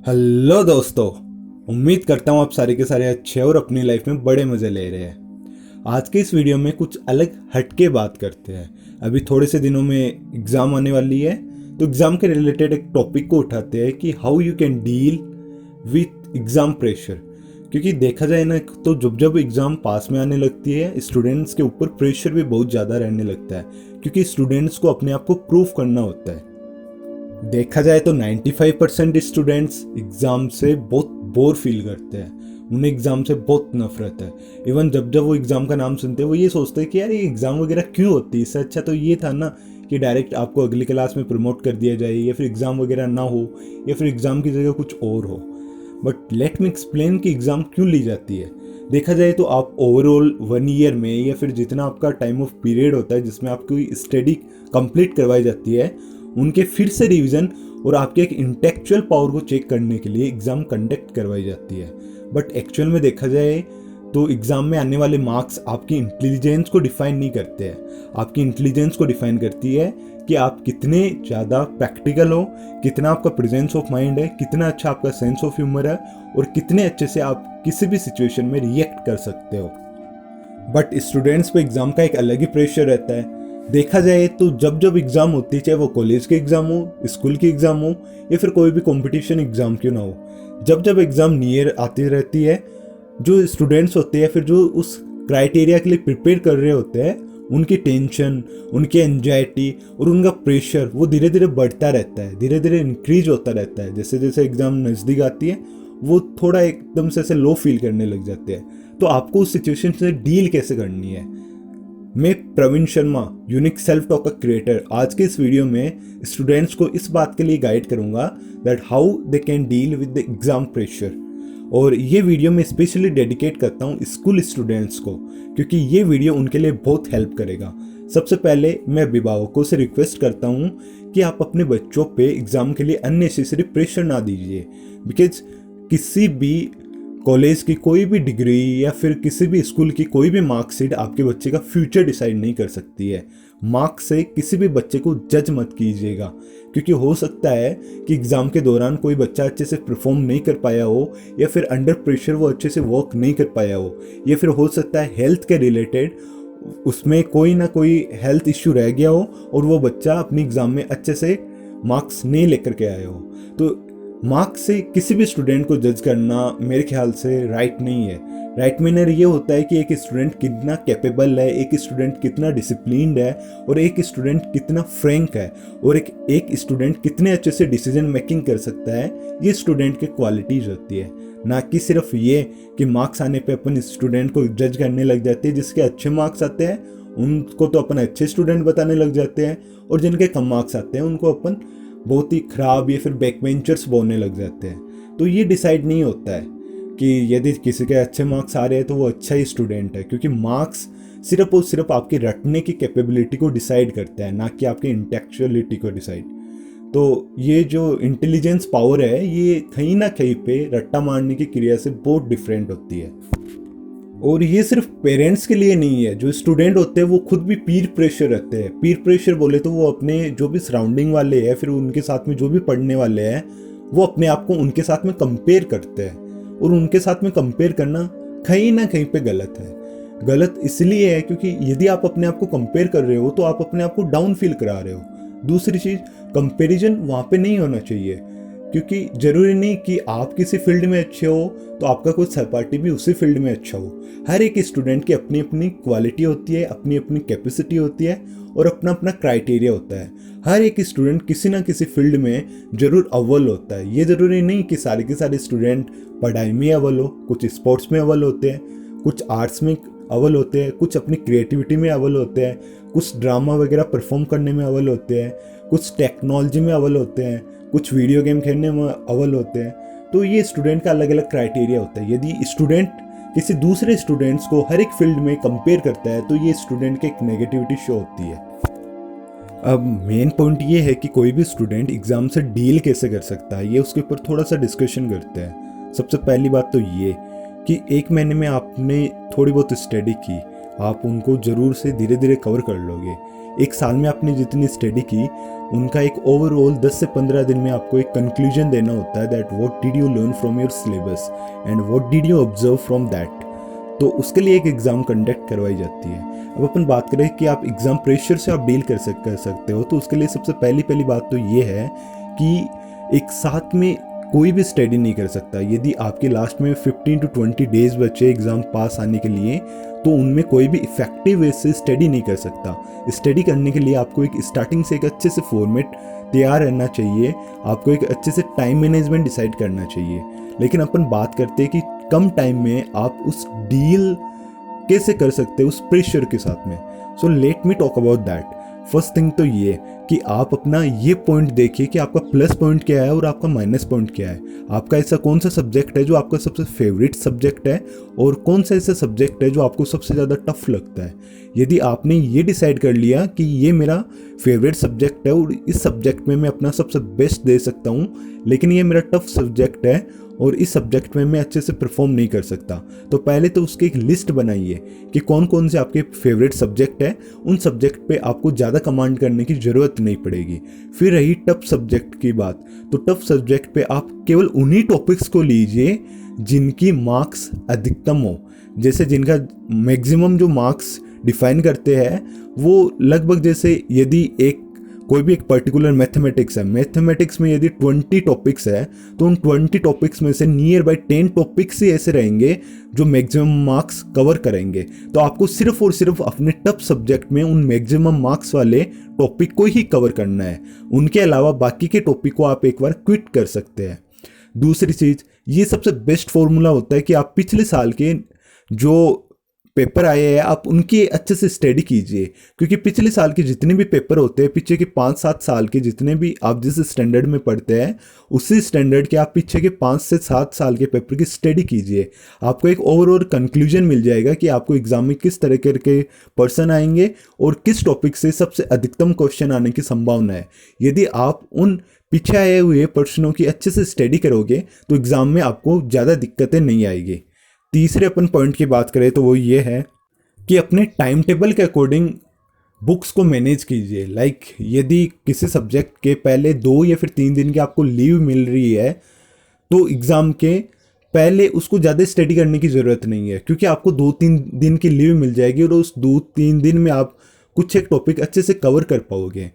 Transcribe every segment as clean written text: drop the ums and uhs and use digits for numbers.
Hello दोस्तों। उम्मीद करता हूँ आप सारे के सारे अच्छे और अपनी लाइफ में बड़े मज़े ले रहे हैं। आज के इस वीडियो में कुछ अलग हटके बात करते हैं। अभी थोड़े से दिनों में एग्ज़ाम आने वाली है, तो एग्ज़ाम के रिलेटेड एक टॉपिक को उठाते हैं कि how you can deal with exam pressure. क्योंकि देखा जाए ना, तो जब जब एग्ज़ाम पास में आने लगती है, स्टूडेंट्स के ऊपर प्रेशर भी बहुत ज़्यादा रहने लगता है, क्योंकि स्टूडेंट्स को अपने आप को प्रूव करना होता है। देखा जाए तो 95% स्टूडेंट्स एग्ज़ाम से बहुत बोर फील करते हैं। उन्हें एग्ज़ाम से बहुत नफरत है। इवन जब जब वो एग्ज़ाम का नाम सुनते हैं, वो ये सोचते हैं कि यार ये एग्ज़ाम वगैरह क्यों होती है, इससे अच्छा तो ये था ना कि डायरेक्ट आपको अगली क्लास में प्रमोट कर दिया जाए, या फिर एग्ज़ाम वगैरह ना हो, या फिर एग्ज़ाम की जगह कुछ और हो। बट लेट मी एक्सप्लेन कि एग्ज़ाम क्यों ली जाती है। देखा जाए तो आप ओवरऑल 1 ईयर में, या फिर जितना आपका टाइम ऑफ पीरियड होता है जिसमें आपकी स्टडी कंप्लीट करवाई जाती है, उनके फिर से रिवीजन और आपके एक इंटेलेक्चुअल पावर को चेक करने के लिए एग्ज़ाम कंडक्ट करवाई जाती है। बट एक्चुअल में देखा जाए तो एग्ज़ाम में आने वाले मार्क्स आपकी इंटेलिजेंस को डिफाइन नहीं करते हैं। आपकी इंटेलिजेंस को डिफाइन करती है कि आप कितने ज़्यादा प्रैक्टिकल हो, कितना आपका प्रेजेंस ऑफ माइंड है, कितना अच्छा आपका सेंस ऑफ ह्यूमर है, और कितने अच्छे से आप किसी भी सिचुएशन में रिएक्ट कर सकते हो। बट स्टूडेंट्स पे एग्ज़ाम का एक अलग ही प्रेशर रहता है। देखा जाए तो जब जब एग्ज़ाम होती है, चाहे वो कॉलेज के एग्ज़ाम हो, स्कूल की एग्ज़ाम हो, या फिर कोई भी कंपटीशन एग्ज़ाम क्यों ना हो, जब जब एग्ज़ाम नियर आती रहती है, जो स्टूडेंट्स होते हैं, फिर जो उस क्राइटेरिया के लिए प्रिपेयर कर रहे होते हैं, उनकी टेंशन, उनकी एंजाइटी और उनका प्रेशर वो धीरे धीरे बढ़ता रहता है, धीरे धीरे इंक्रीज होता रहता है। जैसे जैसे एग्ज़ाम नज़दीक आती है, वो थोड़ा एकदम से ऐसे लो फील करने लग जाते हैं। तो आपको उस सिचुएशन से डील कैसे करनी है। मैं Praveen Sharma, unique self talk का क्रिएटर, आज के इस वीडियो में स्टूडेंट्स को इस बात के लिए गाइड करूंगा that how they can deal with the exam pressure. और ये वीडियो मैं स्पेशली डेडिकेट करता हूँ स्कूल स्टूडेंट्स को, क्योंकि ये वीडियो उनके लिए बहुत हेल्प करेगा। सबसे पहले मैं अभिभावकों से रिक्वेस्ट करता हूँ कि आप अपने बच्चों पे एग्ज़ाम के लिए अननेसेसरी प्रेशर ना दीजिए। बिकॉज किसी भी कॉलेज की कोई भी डिग्री या फिर किसी भी स्कूल की कोई भी मार्कशीट आपके बच्चे का फ्यूचर डिसाइड नहीं कर सकती है। मार्क्स से किसी भी बच्चे को जज मत कीजिएगा, क्योंकि हो सकता है कि एग्ज़ाम के दौरान कोई बच्चा अच्छे से परफॉर्म नहीं कर पाया हो, या फिर अंडर प्रेशर वो अच्छे से वर्क नहीं कर पाया हो, या फिर हो सकता है हेल्थ के रिलेटेड उसमें कोई ना कोई हेल्थ इश्यू रह गया हो और वो बच्चा अपनी एग्ज़ाम में अच्छे से मार्क्स नहीं लेकर के आया हो। तो मार्क्स से किसी भी स्टूडेंट को जज करना मेरे ख्याल से राइट नहीं है। राइट मैनर ये होता है कि एक स्टूडेंट कितना कैपेबल है, एक स्टूडेंट कितना डिसिप्लिन्ड है, और एक स्टूडेंट कितना फ्रैंक है, और एक स्टूडेंट कितने अच्छे से डिसीजन मेकिंग कर सकता है। ये स्टूडेंट की क्वालिटीज़ होती है, ना कि सिर्फ ये कि मार्क्स आने पे अपन स्टूडेंट को जज करने लग जाते हैं। जिसके अच्छे मार्क्स आते हैं उनको तो अपन अच्छे स्टूडेंट बताने लग जाते हैं, और जिनके कम मार्क्स आते हैं उनको अपन बहुत ही ख़राब या फिर बैक बेंचर्स बोलने लग जाते हैं। तो ये डिसाइड नहीं होता है कि यदि किसी के अच्छे मार्क्स आ रहे हैं तो वो अच्छा ही स्टूडेंट है, क्योंकि मार्क्स सिर्फ और सिर्फ आपकी रटने की कैपेबिलिटी को डिसाइड करता है, ना कि आपकी इंटेलेक्चुअलिटी को डिसाइड। तो ये जो इंटेलिजेंस पावर है, ये कहीं ना कहीं पे रट्टा मारने की क्रिया से बहुत डिफरेंट होती है। और ये सिर्फ पेरेंट्स के लिए नहीं है, जो स्टूडेंट होते हैं वो खुद भी पीर प्रेशर रहते हैं। पीर प्रेशर बोले तो वो अपने जो भी सराउंडिंग वाले हैं, फिर उनके साथ में जो भी पढ़ने वाले हैं, वो अपने आप को उनके साथ में कंपेयर करते हैं। और उनके साथ में कंपेयर करना कहीं ना कहीं पे गलत है। गलत इसलिए है क्योंकि यदि आप अपने आप को कंपेयर कर रहे हो तो आप अपने आप को डाउन फील करा रहे हो। दूसरी चीज़, कंपेरिजन वहाँ पे नहीं होना चाहिए, क्योंकि ज़रूरी नहीं कि आप किसी फील्ड में अच्छे हो तो आपका कोई सहपाठी भी उसी फील्ड में अच्छा हो। हर एक स्टूडेंट की अपनी अपनी क्वालिटी होती है, अपनी अपनी कैपेसिटी होती है, और अपना अपना क्राइटेरिया होता है। हर एक स्टूडेंट किसी ना किसी फील्ड में ज़रूर अव्वल होता है। ये ज़रूरी नहीं कि सारे के सारे स्टूडेंट पढ़ाई में अव्वल हो। कुछ स्पोर्ट्स में अव्वल होते हैं, कुछ आर्ट्स में अव्वल होते हैं, कुछ अपनी क्रिएटिविटी में अव्वल होते हैं, कुछ ड्रामा वगैरह परफॉर्म करने में अव्वल होते हैं, कुछ टेक्नोलॉजी में अव्वल होते हैं, कुछ वीडियो गेम खेलने में अव्वल होते हैं। तो ये स्टूडेंट का अलग अलग क्राइटेरिया होता है। यदि स्टूडेंट किसी दूसरे स्टूडेंट्स को हर एक फील्ड में कंपेयर करता है तो ये स्टूडेंट की एक नेगेटिविटी शो होती है। अब मेन पॉइंट ये है कि कोई भी स्टूडेंट एग्ज़ाम से डील कैसे कर सकता है, ये उसके ऊपर थोड़ा सा डिस्कशन करते हैं। सबसे पहली बात तो ये कि 1 महीने में आपने थोड़ी बहुत स्टडी की, आप उनको ज़रूर से धीरे धीरे कवर कर लोगे। 1 साल में आपने जितनी स्टडी की उनका एक ओवरऑल 10 से 15 दिन में आपको एक कंक्लूजन देना होता है that what did you learn from your syllabus and what did you observe from that. तो उसके लिए एक एग्ज़ाम कंडक्ट करवाई जाती है। अब अपन बात करें कि आप एग्ज़ाम प्रेशर से आप डील कर सकते हो, तो उसके लिए सबसे पहली बात तो ये है कि एक साथ में कोई भी स्टडी नहीं कर सकता। यदि आपके लास्ट में 15 to 20 डेज बचे एग्ज़ाम पास आने के लिए, तो उनमें कोई भी इफेक्टिव वे से स्टडी नहीं कर सकता। स्टडी करने के लिए आपको एक स्टार्टिंग से एक अच्छे से फॉर्मेट तैयार रहना चाहिए, आपको एक अच्छे से टाइम मैनेजमेंट डिसाइड करना चाहिए। लेकिन अपन बात करते हैं कि कम टाइम में आप उस डील कैसे कर सकते हो उस प्रेशर के साथ में। So let me talk about that. First thing तो ये कि आप अपना ये पॉइंट देखिए कि आपका प्लस पॉइंट क्या है और आपका माइनस पॉइंट क्या है। आपका ऐसा कौन सा सब्जेक्ट है जो आपका सबसे फेवरेट सब्जेक्ट है और कौन सा ऐसा सब्जेक्ट है जो आपको सबसे ज़्यादा टफ लगता है। यदि आपने ये डिसाइड कर लिया कि ये मेरा फेवरेट सब्जेक्ट है और इस सब्जेक्ट में मैं अपना सबसे बेस्ट दे सकता हूँ, लेकिन ये मेरा टफ सब्जेक्ट है और इस सब्जेक्ट में मैं अच्छे से परफॉर्म नहीं कर सकता, तो पहले तो उसकी एक लिस्ट बनाइए कि कौन कौन से आपके फेवरेट सब्जेक्ट है। उन सब्जेक्ट पे आपको ज़्यादा कमांड करने की ज़रूरत नहीं पड़ेगी। फिर रही टफ सब्जेक्ट की बात, तो टफ सब्जेक्ट पे आप केवल उन्हीं टॉपिक्स को लीजिए जिनकी मार्क्स अधिकतम हो, जैसे जिनका मैक्सिमम जो मार्क्स डिफाइन करते हैं वो लगभग, जैसे यदि कोई भी एक पर्टिकुलर मैथमेटिक्स है, मैथमेटिक्स में यदि 20 टॉपिक्स है तो उन 20 टॉपिक्स में से नियर बाई 10 टॉपिक्स ही ऐसे रहेंगे जो मैक्सिमम मार्क्स कवर करेंगे। तो आपको सिर्फ और सिर्फ अपने टफ सब्जेक्ट में उन मैक्सिमम मार्क्स वाले टॉपिक को ही कवर करना है। उनके अलावा बाकी के टॉपिक को आप एक बार क्विट कर सकते हैं। दूसरी चीज़, ये सबसे बेस्ट फॉर्मूला होता है कि आप पिछले साल के जो पेपर आए हैं आप उनकी अच्छे से स्टडी कीजिए, क्योंकि पिछले साल के जितने भी पेपर होते हैं, पीछे के 5-7 साल के जितने भी आप जिस स्टैंडर्ड में पढ़ते हैं उसी स्टैंडर्ड के आप पीछे के 5 से 7 साल के पेपर की स्टडी कीजिए। आपको एक ओवरऑल कंक्लूजन मिल जाएगा कि आपको एग्जाम में किस तरह के पर्सन आएंगे और किस टॉपिक से सबसे अधिकतम क्वेश्चन आने की संभावना है। यदि आप उन पीछे आए हुए प्रश्नों की अच्छे से स्टडी करोगे तो एग्ज़ाम में आपको ज़्यादा दिक्कतें नहीं आएगी। तीसरे अपन पॉइंट की बात करें तो वो ये है कि अपने टाइम टेबल के अकॉर्डिंग बुक्स को मैनेज कीजिए। लाइक यदि किसी सब्जेक्ट के पहले 2 या फिर 3 दिन की आपको लीव मिल रही है तो एग्ज़ाम के पहले उसको ज़्यादा स्टडी करने की ज़रूरत नहीं है, क्योंकि आपको 2-3 दिन की लीव मिल जाएगी और उस 2-3 दिन में आप कुछ एक टॉपिक अच्छे से कवर कर पाओगे।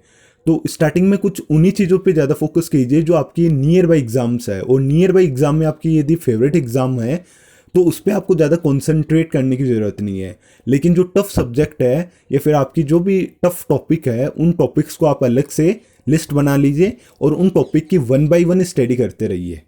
तो स्टार्टिंग में कुछ उन्हीं चीज़ों पे ज़्यादा फोकस कीजिए जो आपकी नियर बाई एग्ज़ाम्स है, और नियर बाई एग्ज़ाम में आपकी यदि फेवरेट एग्ज़ाम है तो उस पर आपको ज़्यादा कॉन्सेंट्रेट करने की ज़रूरत नहीं है। लेकिन जो टफ सब्जेक्ट है या फिर आपकी जो भी टफ टॉपिक है उन टॉपिक्स को आप अलग से लिस्ट बना लीजिए और उन टॉपिक की 1 by 1 स्टडी करते रहिए।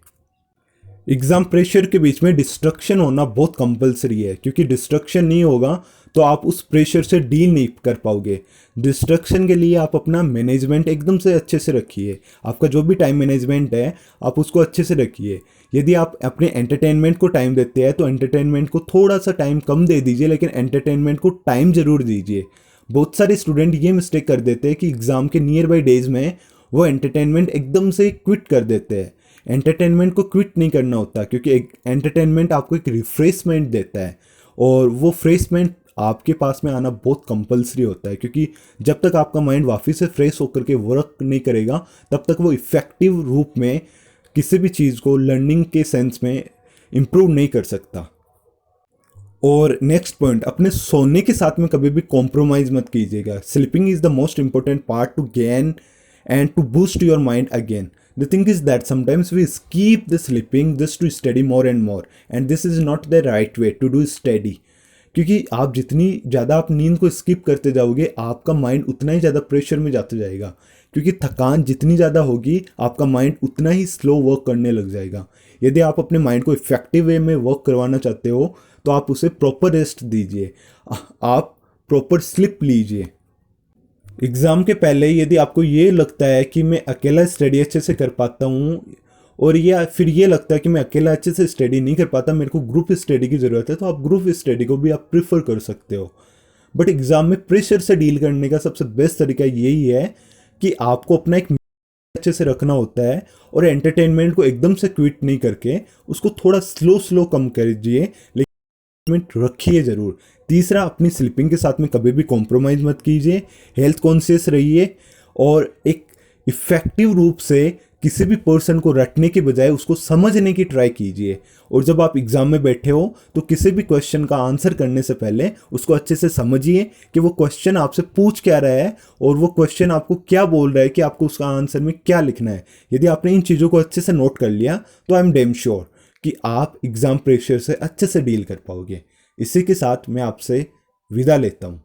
एग्ज़ाम प्रेशर के बीच में डिस्ट्रक्शन होना बहुत कंपलसरी है, क्योंकि डिस्ट्रक्शन नहीं होगा तो आप उस प्रेशर से डील नहीं कर पाओगे। डिस्ट्रक्शन के लिए आप अपना मैनेजमेंट एकदम से अच्छे से रखिए। आपका जो भी टाइम मैनेजमेंट है आप उसको अच्छे से रखिए। यदि आप अपने एंटरटेनमेंट को टाइम देते हैं तो एंटरटेनमेंट को थोड़ा सा टाइम कम दे दीजिए, लेकिन एंटरटेनमेंट को टाइम ज़रूर दीजिए। बहुत सारे स्टूडेंट ये मिस्टेक कर देते हैं कि एग्ज़ाम के नियर बाई डेज में वो एंटरटेनमेंट एकदम से क्विट कर देते हैं। एंटरटेनमेंट को क्विट नहीं करना होता, क्योंकि एंटरटेनमेंट आपको एक रिफ्रेशमेंट देता है और वो फ्रेशमेंट आपके पास में आना बहुत कंपलसरी होता है, क्योंकि जब तक आपका माइंड वापस से फ्रेश होकर के वर्क नहीं करेगा तब तक वो इफ़ेक्टिव रूप में किसी भी चीज़ को लर्निंग के सेंस में इम्प्रूव नहीं कर सकता। और नेक्स्ट पॉइंट, अपने सोने के साथ में कभी भी कॉम्प्रोमाइज़ मत कीजिएगा। Sleeping is the most important part two gain and to boost your mind again. The thing is that sometimes we skip the sleeping just to study more and more, and this is not the right way to do study. क्योंकि आप जितनी ज़्यादा आप नींद को skip करते जाओगे आपका माइंड उतना ही ज़्यादा प्रेशर में जाता जाएगा, क्योंकि थकान जितनी ज़्यादा होगी आपका माइंड उतना ही स्लो वर्क करने लग जाएगा। यदि आप अपने माइंड को इफेक्टिव वे में वर्क करवाना चाहते हो तो आप उसे प्रॉपर रेस्ट दीजिए, आप प्रॉपर स्लिप लीजिए। एग्ज़ाम के पहले यदि आपको ये लगता है कि मैं अकेला स्टडी अच्छे से कर पाता हूँ, और या फिर ये लगता है कि मैं अकेला अच्छे से स्टडी नहीं कर पाता, मेरे को ग्रुप स्टडी की ज़रूरत है, तो आप ग्रुप स्टडी को भी आप प्रेफर कर सकते हो। बट एग्ज़ाम में प्रेशर से डील करने का सबसे बेस्ट तरीका यही है कि आपको अपना एक अच्छे से रखना होता है और एंटरटेनमेंट को एकदम से क्विट नहीं करके उसको थोड़ा स्लो कम कीजिए, लेकिन रखिए ज़रूर। तीसरा, अपनी स्लीपिंग के साथ में कभी भी कॉम्प्रोमाइज़ मत कीजिए, हेल्थ कॉन्शियस रहिए और एक इफ़ेक्टिव रूप से किसी भी पर्सन को रटने के बजाय उसको समझने की ट्राई कीजिए। और जब आप एग्ज़ाम में बैठे हो तो किसी भी क्वेश्चन का आंसर करने से पहले उसको अच्छे से समझिए कि वो क्वेश्चन आपसे पूछ क्या रहा है और वो क्वेश्चन आपको क्या बोल रहा है कि आपको उसका आंसर में क्या लिखना है। यदि आपने इन चीज़ों को अच्छे से नोट कर लिया तो आई एम डेम श्योर कि आप एग्ज़ाम प्रेशर से अच्छे से डील कर पाओगे। इसी के साथ मैं आपसे विदा लेता हूँ।